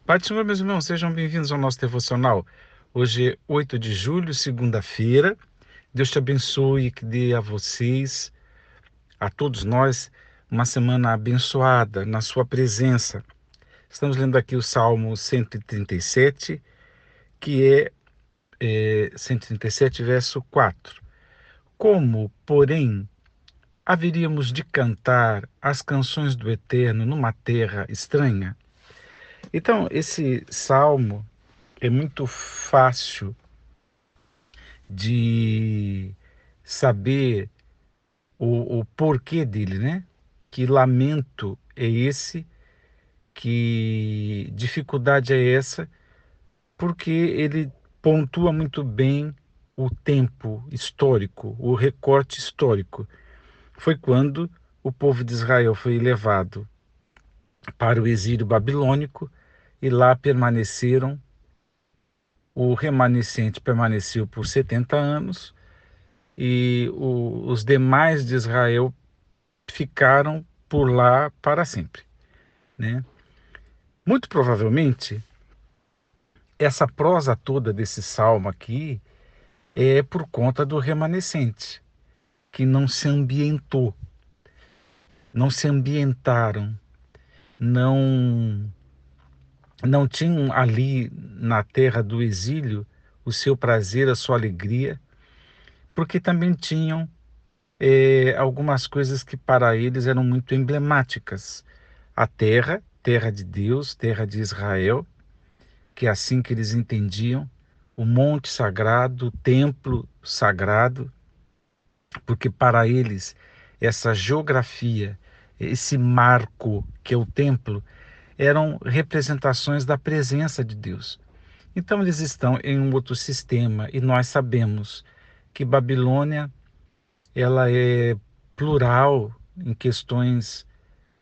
Pai do Senhor, meus irmãos, sejam bem-vindos ao nosso devocional. Hoje é 8 de julho, segunda-feira. Deus te abençoe e que dê a vocês, a todos nós, uma semana abençoada na sua presença. Estamos lendo aqui o Salmo 137, que é 137, verso 4. Como, porém, haveríamos de cantar as canções do Eterno numa terra estranha? Então, esse salmo é muito fácil de saber o porquê dele, né? Que lamento é esse, que dificuldade é essa, porque ele pontua muito bem o tempo histórico, o recorte histórico. Foi quando o povo de Israel foi levado para o exílio babilônico e lá permaneceram. O remanescente permaneceu por 70 anos e os demais de Israel ficaram por lá para sempre, né? Muito provavelmente, essa prosa toda desse salmo aqui é por conta do remanescente, que não se ambientou, não se ambientaram, não, não tinham ali na terra do exílio o seu prazer, a sua alegria, porque também tinham algumas coisas que para eles eram muito emblemáticas. A terra, terra de Deus, terra de Israel, que é assim que eles entendiam, o monte sagrado, o templo sagrado, porque para eles essa geografia, esse marco que é o templo, eram representações da presença de Deus. Então eles estão em um outro sistema e nós sabemos que Babilônia ela é plural em questões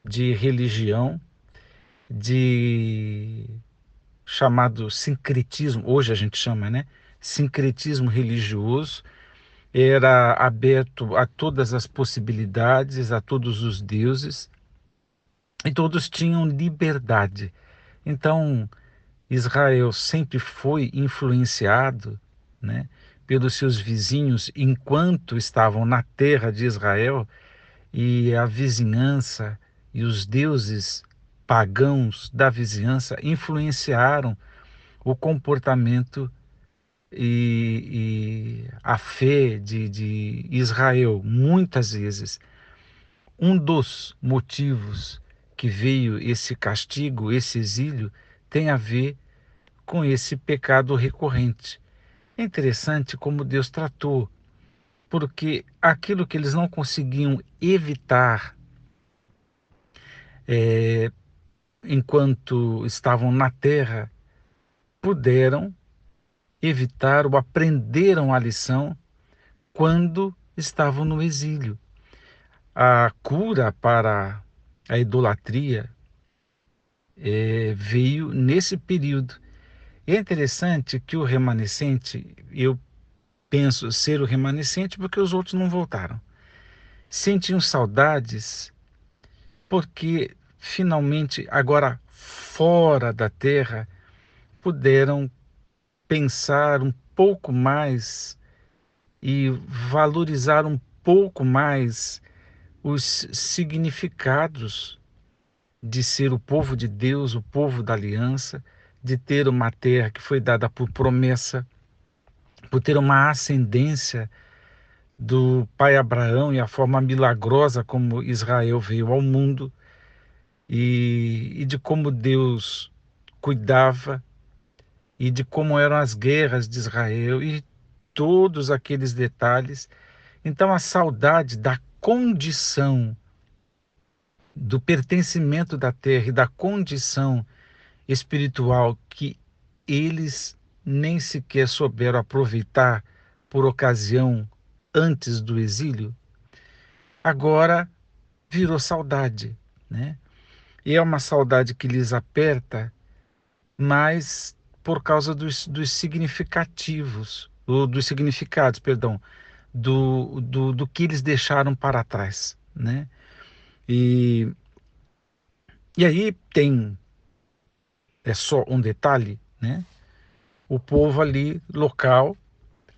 de religião, de chamado sincretismo, hoje a gente chama, né? Sincretismo religioso, era aberto a todas as possibilidades, a todos os deuses, e todos tinham liberdade. Então, Israel sempre foi influenciado, né, pelos seus vizinhos enquanto estavam na terra de Israel, e a vizinhança e os deuses pagãos da vizinhança influenciaram o comportamento e a fé de Israel. Muitas vezes, um dos motivos que veio esse castigo, esse exílio, tem a ver com esse pecado recorrente. É interessante como Deus tratou, porque aquilo que eles não conseguiam evitar é, enquanto estavam na terra, puderam evitar ou aprenderam a lição quando estavam no exílio. A cura para a idolatria veio nesse período. E é interessante que o remanescente, eu penso ser o remanescente porque os outros não voltaram. Sentiam saudades porque finalmente, agora fora da terra, puderam pensar um pouco mais e valorizar um pouco mais os significados de ser o povo de Deus, o povo da aliança, de ter uma terra que foi dada por promessa, por ter uma ascendência do pai Abraão e a forma milagrosa como Israel veio ao mundo e de como Deus cuidava e de como eram as guerras de Israel e todos aqueles detalhes. Então, a saudade da condição, do pertencimento da terra e da condição espiritual que eles nem sequer souberam aproveitar por ocasião antes do exílio, agora virou saudade, né? E é uma saudade que lhes aperta, mas por causa dos significativos, dos significados, perdão, do que eles deixaram para trás, né? E, e aí tem é só um detalhe, né? O povo ali local,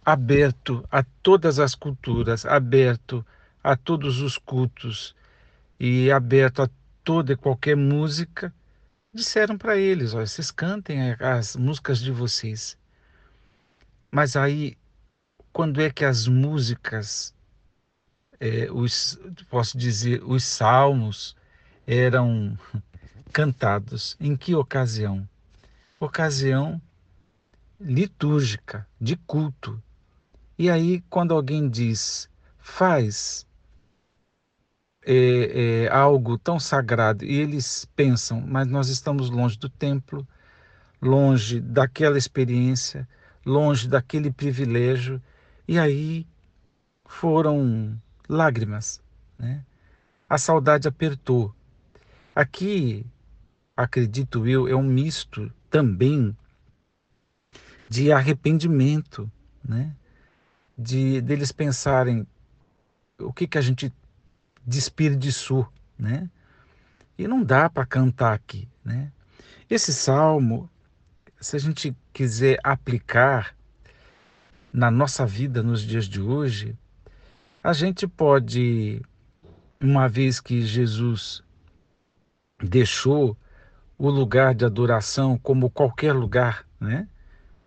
aberto a todas as culturas, aberto a todos os cultos e aberto a toda e qualquer música, disseram para eles: olha, vocês cantem as músicas de vocês. Mas aí, quando é que as músicas, posso dizer, os salmos eram cantados? Em que ocasião? Ocasião litúrgica, de culto. E aí, quando alguém diz, faz algo tão sagrado, e eles pensam, mas nós estamos longe do templo, longe daquela experiência, longe daquele privilégio, e aí foram lágrimas, né? A saudade apertou. Aqui, acredito eu, é um misto também de arrependimento, né? De deles pensarem o que que a gente desperdiçou, né? E não dá para cantar aqui, né? Esse salmo, se a gente quiser aplicar na nossa vida nos dias de hoje, a gente pode, uma vez que Jesus deixou o lugar de adoração como qualquer lugar, né?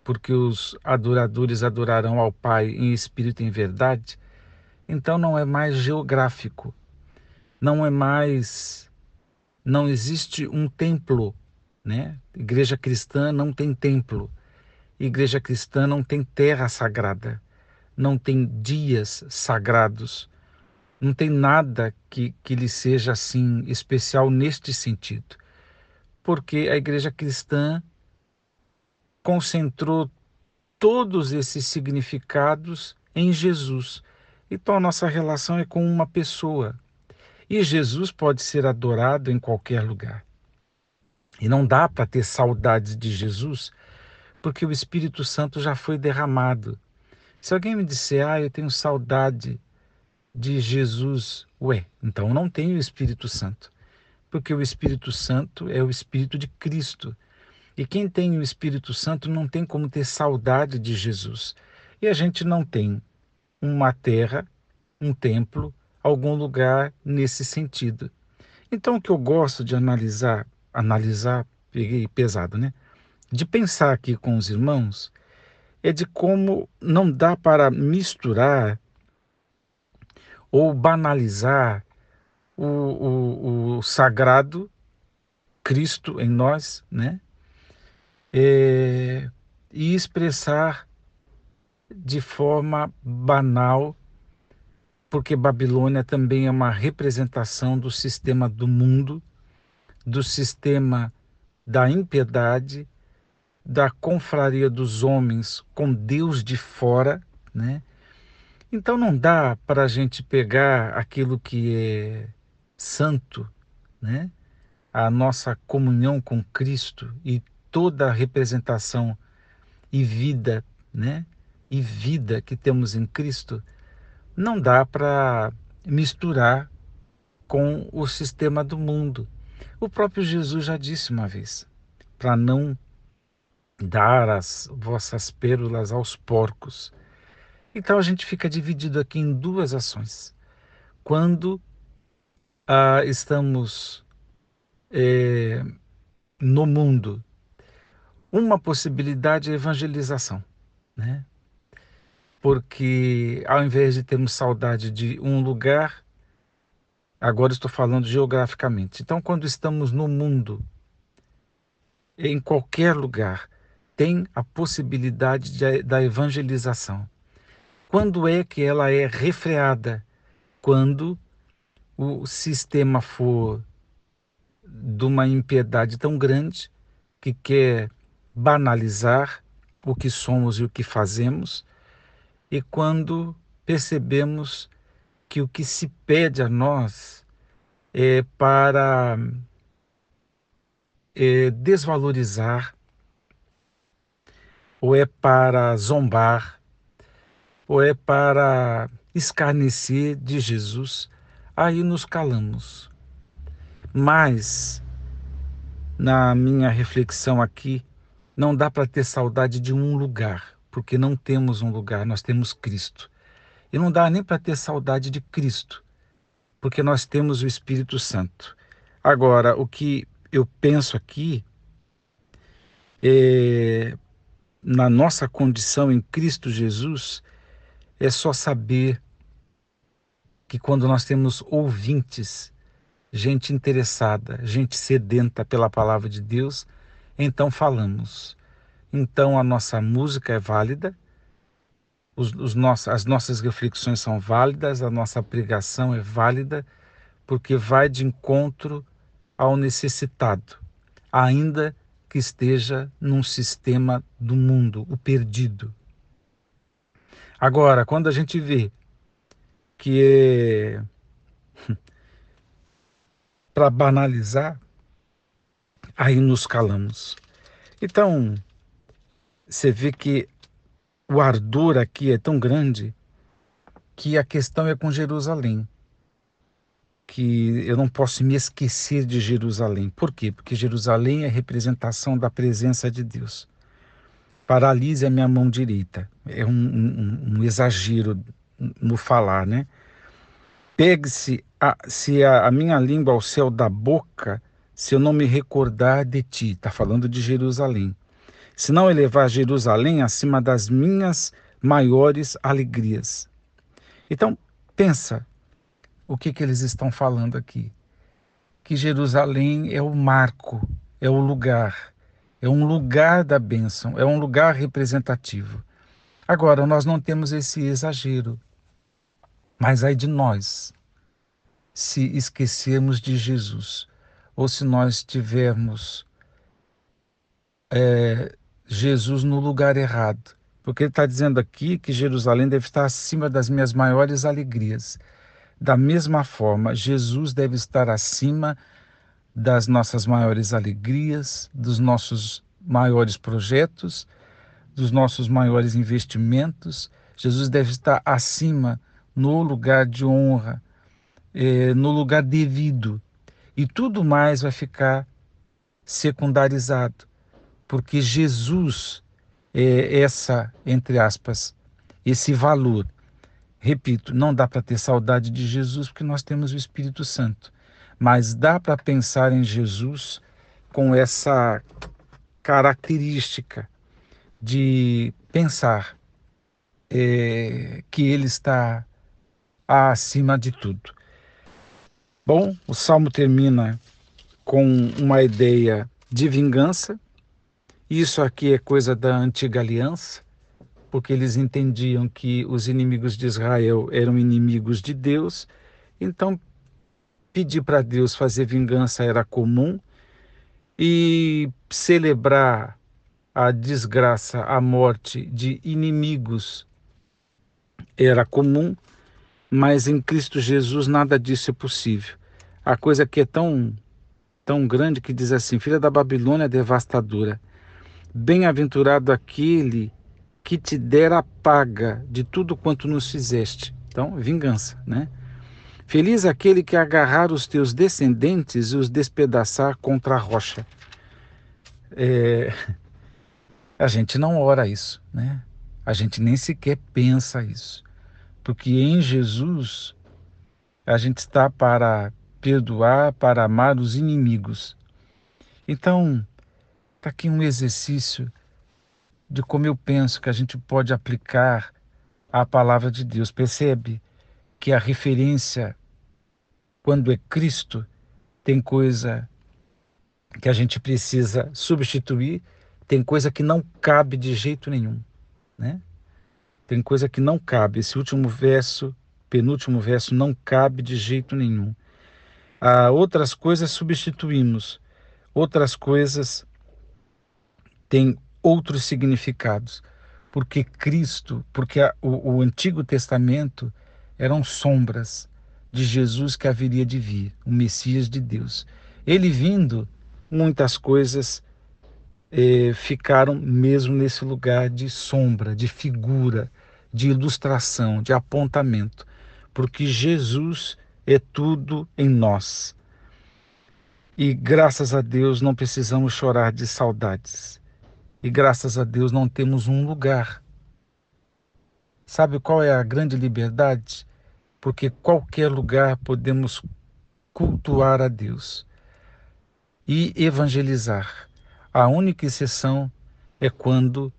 Porque os adoradores adorarão ao Pai em espírito e em verdade, então não é mais geográfico, não é mais, não existe um templo, né? Igreja cristã não tem templo, igreja cristã não tem terra sagrada, não tem dias sagrados, não tem nada que lhe seja assim especial neste sentido, porque a igreja cristã concentrou todos esses significados em Jesus. Então a nossa relação é com uma pessoa. E Jesus pode ser adorado em qualquer lugar. E não dá para ter saudades de Jesus, porque o Espírito Santo já foi derramado. Se alguém me disser, eu tenho saudade de Jesus, ué, então não tenho o Espírito Santo, porque o Espírito Santo é o Espírito de Cristo. E quem tem o Espírito Santo não tem como ter saudade de Jesus. E a gente não tem uma terra, um templo, algum lugar nesse sentido. Então o que eu gosto de analisar, peguei pesado, né? De pensar aqui com os irmãos, é de como não dá para misturar ou banalizar o sagrado, Cristo em nós, né? É, e expressar de forma banal, porque Babilônia também é uma representação do sistema do mundo, do sistema da impiedade, da confraria dos homens com Deus de fora, né? Então não dá para a gente pegar aquilo que é santo, né? A nossa comunhão com Cristo e toda a representação e vida, né? E vida que temos em Cristo, não dá para misturar com o sistema do mundo. O próprio Jesus já disse uma vez, para não dar as vossas pérolas aos porcos. Então a gente fica dividido aqui em duas ações. Quando estamos no mundo, uma possibilidade é evangelização, né? Porque ao invés de termos saudade de um lugar, agora estou falando geograficamente. Então, quando estamos no mundo, em qualquer lugar, tem a possibilidade da evangelização. Quando é que ela é refreada? Quando o sistema for de uma impiedade tão grande que quer banalizar o que somos e o que fazemos, e quando percebemos que o que se pede a nós é para desvalorizar, ou é para zombar, ou é para escarnecer de Jesus, aí nos calamos. Mas na minha reflexão aqui, não dá para ter saudade de um lugar, porque não temos um lugar, nós temos Cristo. E não dá nem para ter saudade de Cristo, porque nós temos o Espírito Santo. Agora, o que eu penso aqui é, na nossa condição em Cristo Jesus, é só saber que quando nós temos ouvintes, gente interessada, gente sedenta pela palavra de Deus, então falamos. Então a nossa música é válida, as nossas reflexões são válidas, a nossa pregação é válida, porque vai de encontro ao necessitado, ainda que esteja num sistema do mundo, o perdido. Agora, quando a gente vê que é para banalizar, aí nos calamos. Então, você vê que o ardor aqui é tão grande que a questão é com Jerusalém, que eu não posso me esquecer de Jerusalém. Por quê? Porque Jerusalém é representação da presença de Deus. Paralise a minha mão direita. É um exagero no falar, né? Se a minha língua ao céu da boca, se eu não me recordar de ti. Está falando de Jerusalém. Se não elevar Jerusalém acima das minhas maiores alegrias. Então, pensa o que eles estão falando aqui. Que Jerusalém é o marco, é o lugar, é um lugar da bênção, é um lugar representativo. Agora, nós não temos esse exagero, mas ai de nós se esquecermos de Jesus, ou se nós tivermos Jesus no lugar errado. Porque ele está dizendo aqui que Jerusalém deve estar acima das minhas maiores alegrias. Da mesma forma, Jesus deve estar acima das nossas maiores alegrias, dos nossos maiores projetos, dos nossos maiores investimentos. Jesus deve estar acima, no lugar de honra, no lugar devido. E tudo mais vai ficar secundarizado, porque Jesus é essa, entre aspas, esse valor. Repito, não dá para ter saudade de Jesus porque nós temos o Espírito Santo, mas dá para pensar em Jesus com essa característica de pensar que Ele está acima de tudo. Bom, o Salmo termina com uma ideia de vingança. Isso aqui é coisa da antiga aliança, porque eles entendiam que os inimigos de Israel eram inimigos de Deus, então pedir para Deus fazer vingança era comum e celebrar a desgraça, a morte de inimigos era comum, mas em Cristo Jesus nada disso é possível. A coisa que é tão grande que diz assim: filha da Babilônia devastadora, bem-aventurado aquele que te der a paga de tudo quanto nos fizeste. Então, vingança, né? Feliz aquele que agarrar os teus descendentes e os despedaçar contra a rocha. A gente não ora isso, né? A gente nem sequer pensa isso. Porque em Jesus a gente está para perdoar, para amar os inimigos. Então, está aqui um exercício de como eu penso que a gente pode aplicar a palavra de Deus. Percebe que a referência, quando é Cristo, tem coisa que a gente precisa substituir, tem coisa que não cabe de jeito nenhum, né? Tem coisa que não cabe. Esse último verso, penúltimo verso, não cabe de jeito nenhum. Outras coisas substituímos, outras coisas têm outros significados, porque Cristo, porque o Antigo Testamento eram sombras de Jesus que haveria de vir, o Messias de Deus. Ele vindo, muitas coisas ficaram mesmo nesse lugar de sombra, de figura, de ilustração, de apontamento, porque Jesus é tudo em nós. E graças a Deus não precisamos chorar de saudades. E graças a Deus não temos um lugar. Sabe qual é a grande liberdade? Porque qualquer lugar podemos cultuar a Deus e evangelizar. A única exceção é quando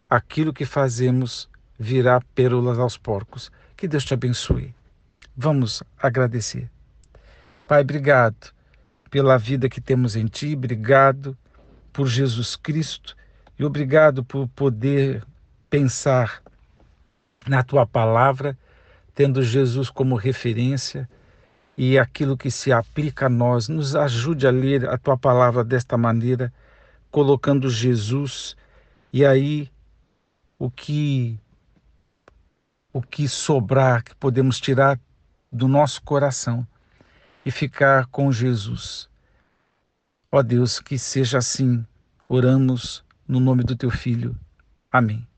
aquilo que fazemos virá pérolas aos porcos. Que Deus te abençoe. Vamos agradecer. Pai, obrigado pela vida que temos em Ti, obrigado por Jesus Cristo e obrigado por poder pensar na Tua palavra, tendo Jesus como referência e aquilo que se aplica a nós. Nos ajude a ler a Tua palavra desta maneira, colocando Jesus e aí o que sobrar, que podemos tirar do nosso coração e ficar com Jesus. Ó Deus, que seja assim. Oramos no nome do Teu Filho. Amém.